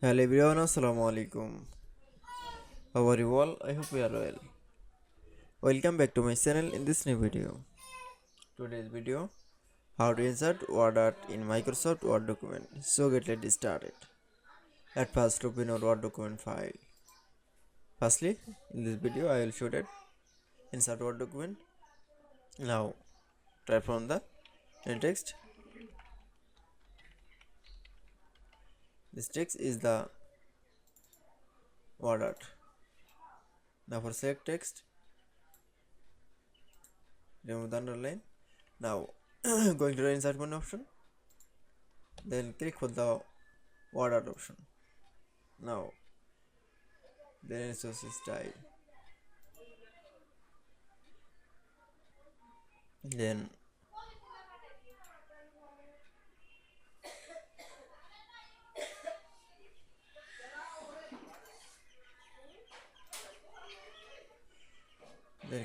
Hello everyone, assalamu alaikum. How are you all? I hope you are well. Welcome back to my channel in this new video. Today's video, how to insert WordArt in Microsoft Word document. So let's started. At first open our Word document file. Firstly, in this video I will show that insert Word document. Now type from the text. This text is the WordArt. Now for select text, remove the underline. Now going to the insert one option, then click for the WordArt option. Now then choose style, then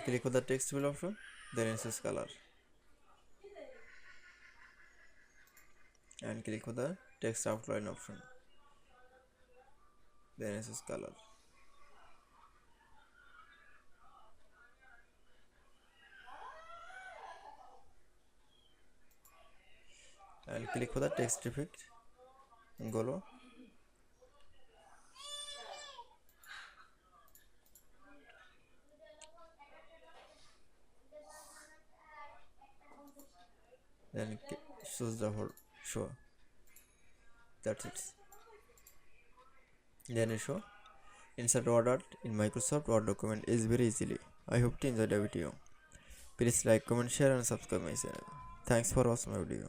click on the text fill option, then choose color and click on the text outline option, then choose color and click for the text effect Golo, then choose the whole show. That's it. Then show insert WordArt in Microsoft Word document is very easily. I hope you enjoyed the video. Please like, comment, share and subscribe my channel. Thanks for watching my video.